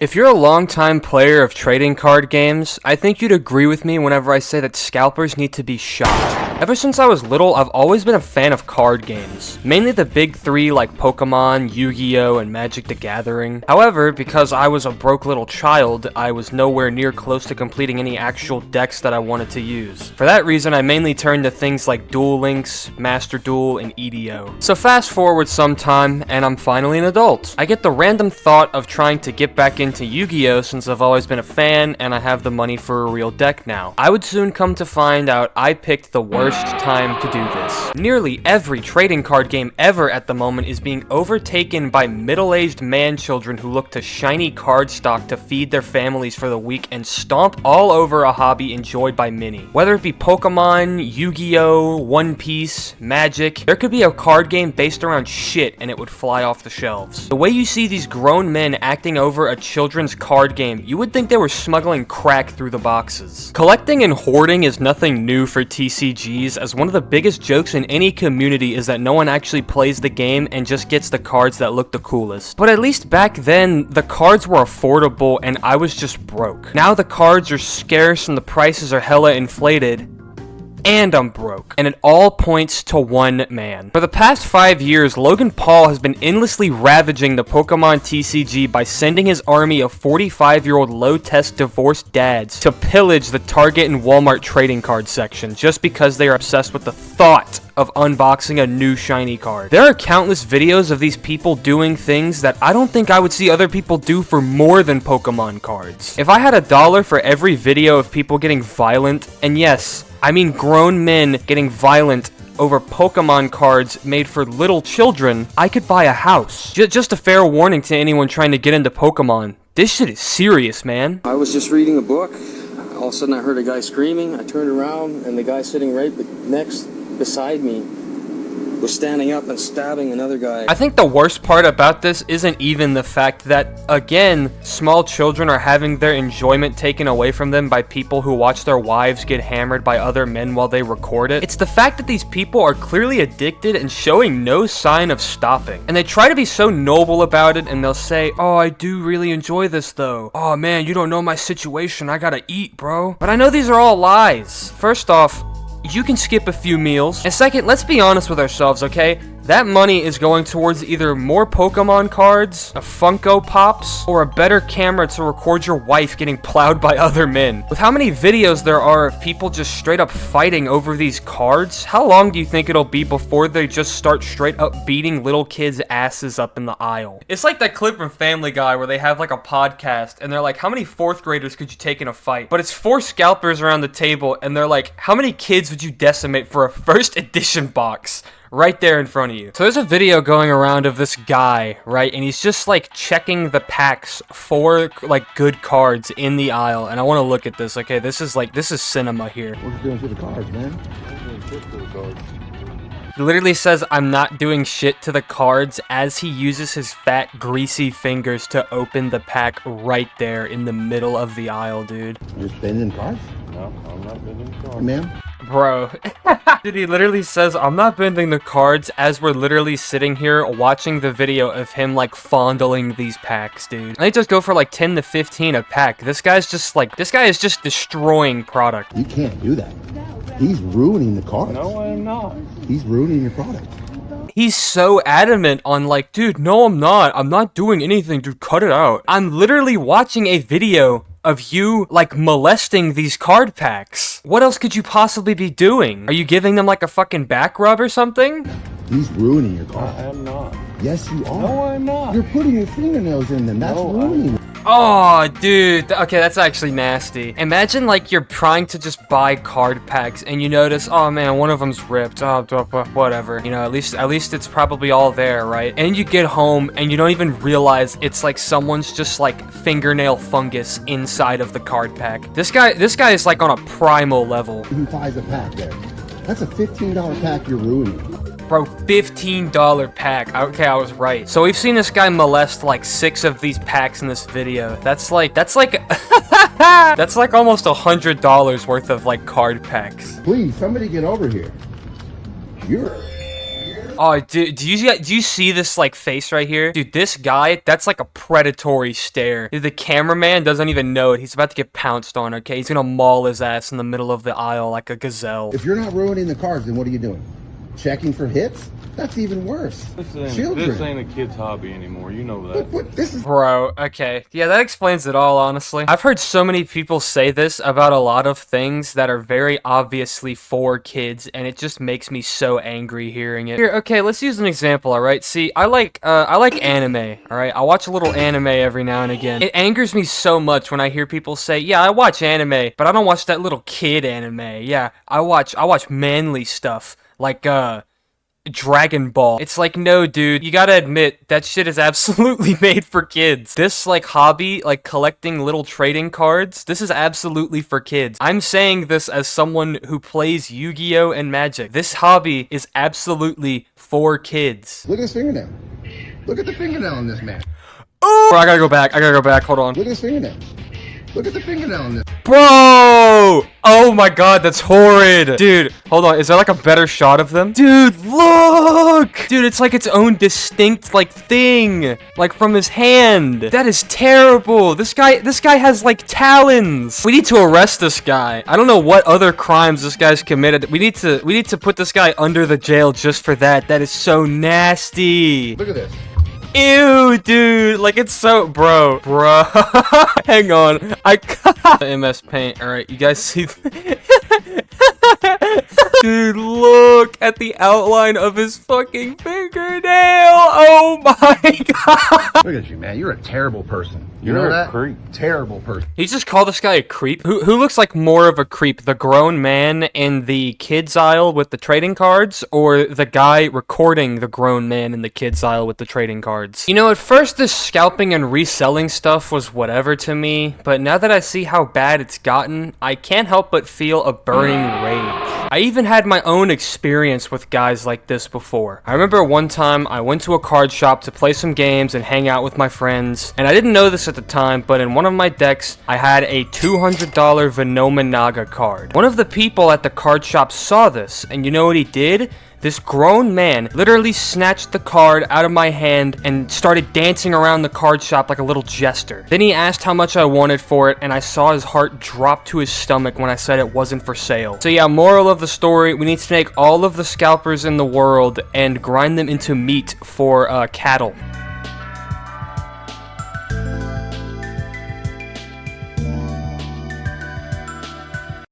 If you're a longtime player of trading card games, I think you'd agree with me whenever I say that scalpers need to be shot. Ever since I was little, I've always been a fan of card games, mainly the big three like Pokemon, Yu-Gi-Oh, and Magic the Gathering. However, because I was a broke little child, I was nowhere near close to completing any actual decks that I wanted to use. For that reason, I mainly turned to things like Duel Links, Master Duel, and EDO. So fast forward some time, and I'm finally an adult. I get the random thought of trying to get back into Yu-Gi-Oh since I've always been a fan and I have the money for a real deck now. I would soon come to find out I picked the worst time to do this. Nearly every trading card game ever at the moment is being overtaken by middle-aged man-children who look to shiny card stock to feed their families for the week and stomp all over a hobby enjoyed by many. Whether it be Pokemon, Yu-Gi-Oh, One Piece, Magic, there could be a card game based around shit and it would fly off the shelves. The way you see these grown men acting over a children's card game, you would think they were smuggling crack through the boxes. Collecting and hoarding is nothing new for TCGs, as one of the biggest jokes in any community is that no one actually plays the game and just gets the cards that look the coolest. But at least back then, the cards were affordable and I was just broke. Now the cards are scarce and the prices are hella inflated, and I'm broke. And it all points to one man. For the past 5 years, Logan Paul has been endlessly ravaging the Pokemon TCG by sending his army of 45-year-old low-test divorced dads to pillage the Target and Walmart trading card section just because they are obsessed with the thought of unboxing a new shiny card. There are countless videos of these people doing things that I don't think I would see other people do for more than Pokemon cards. If I had $1 for every video of people getting violent, and yes, I mean grown men getting violent over Pokemon cards made for little children, I could buy a house. Just a fair warning to anyone trying to get into Pokemon. This shit is serious, man. I was just reading a book. All of a sudden I heard a guy screaming. I turned around and the guy sitting right next beside me was standing up and stabbing another guy. I think the worst part about this isn't even the fact that, again, small children are having their enjoyment taken away from them by people who watch their wives get hammered by other men while they record it. It's the fact that these people are clearly addicted and showing no sign of stopping. And they try to be so noble about it and they'll say, "Oh, I do really enjoy this though. Oh man, you don't know my situation. I gotta eat, bro." But I know these are all lies. First off, you can skip a few meals. And second, let's be honest with ourselves, okay? That money is going towards either more Pokemon cards, a Funko Pops, or a better camera to record your wife getting plowed by other men. With how many videos there are of people just straight up fighting over these cards, how long do you think it'll be before they just start straight up beating little kids' asses up in the aisle? It's like that clip from Family Guy where they have like a podcast and they're like, how many 4th graders could you take in a fight? But it's 4 scalpers around the table and they're like, how many kids would you decimate for a first edition box? Right there in front of you. So there's a video going around of this guy, right? And he's just like checking the packs for like good cards in the aisle. And I want to look at this. Okay, this is cinema here. What are you doing to the cards, man? He literally says, "I'm not doing shit to the cards," as he uses his fat, greasy fingers to open the pack right there in the middle of the aisle, dude. You're spending cards? No, I'm not bending cards. Ma'am? Bro. Dude, he literally says, "I'm not bending the cards," as we're literally sitting here watching the video of him like fondling these packs, dude. And they just go for like 10 to 15 a pack. This guy is just destroying product. You can't do that. He's ruining the cards. No, I'm not. He's ruining your product. He's so adamant on like, dude, no, I'm not doing anything, dude, cut it out. I'm literally watching a video of you, like, molesting these card packs. What else could you possibly be doing? Are you giving them, like, a fucking back rub or something? He's ruining your cards. I am not. Yes, you are. No, I'm not. You're putting your fingernails in them. That's ruining them. Oh, dude. Okay, that's actually nasty. Imagine, like, you're trying to just buy card packs and you notice, oh man, one of them's ripped. Oh, whatever. You know, at least it's probably all there, right? And you get home and you don't even realize it's like someone's just like fingernail fungus inside of the card pack. This guy is like on a primal level. Who buys a pack there? That's a $15 pack you're ruining. Bro, $15 pack. Okay, I was right. So we've seen this guy molest like 6 of these packs in this video. That's like that's like almost $100 worth of like card packs. Please, somebody get over here. You're Oh, dude, do you see this, like, face right here? Dude, this guy, that's like a predatory stare. Dude, the cameraman doesn't even know it. He's about to get pounced on, okay? He's gonna maul his ass in the middle of the aisle like a gazelle. If you're not ruining the cards, then what are you doing? Checking for hits? That's even worse. This ain't a kid's hobby anymore. You know that. What this is. Bro, okay. Yeah, that explains it all, honestly. I've heard so many people say this about a lot of things that are very obviously for kids, and it just makes me so angry hearing it. Here, okay, let's use an example, alright? See, I like anime, alright? I watch a little anime every now and again. It angers me so much when I hear people say, yeah, I watch anime, but I don't watch that little kid anime. Yeah, I watch manly stuff, like, Dragon Ball. It's like, no, dude, you gotta admit, that shit is absolutely made for kids. This, like, hobby, like, collecting little trading cards, this is absolutely for kids. I'm saying this as someone who plays Yu-Gi-Oh! And Magic. This hobby is absolutely for kids. Look at his fingernail. Look at the fingernail on this man. Oh! Bro, I gotta go back, hold on. Look at his fingernail. Look at the fingernail on this. Bro! Oh my god, that's horrid. Dude, hold on. Is there like a better shot of them? Dude, look! Dude, it's like its own distinct, like, thing. Like, from his hand. That is terrible. This guy has, like, talons. We need to arrest this guy. I don't know what other crimes this guy's committed. We need to put this guy under the jail just for that. That is so nasty. Look at this. Ew, dude, like, it's so, bro, hang on, MS Paint, alright, you guys see, dude, look at the outline of his fucking fingernail, oh my god. Look at you, man, you're a terrible person. You You're know a that? creep. Terrible person. He just called this guy a creep? Who looks like more of a creep? The grown man in the kids aisle with the trading cards, or the guy recording the grown man in the kids aisle with the trading cards? You know, at first this scalping and reselling stuff was whatever to me, but now that I see how bad it's gotten, I can't help but feel a burning rage. I even had my own experience with guys like this before. I remember one time I went to a card shop to play some games and hang out with my friends, and I didn't know this at the time, but in one of my decks, I had a $200 Venomenaga card. One of the people at the card shop saw this, and you know what he did? This grown man literally snatched the card out of my hand and started dancing around the card shop like a little jester. Then he asked how much I wanted for it, and I saw his heart drop to his stomach when I said it wasn't for sale. So yeah, moral of the story, we need to take all of the scalpers in the world and grind them into meat for cattle.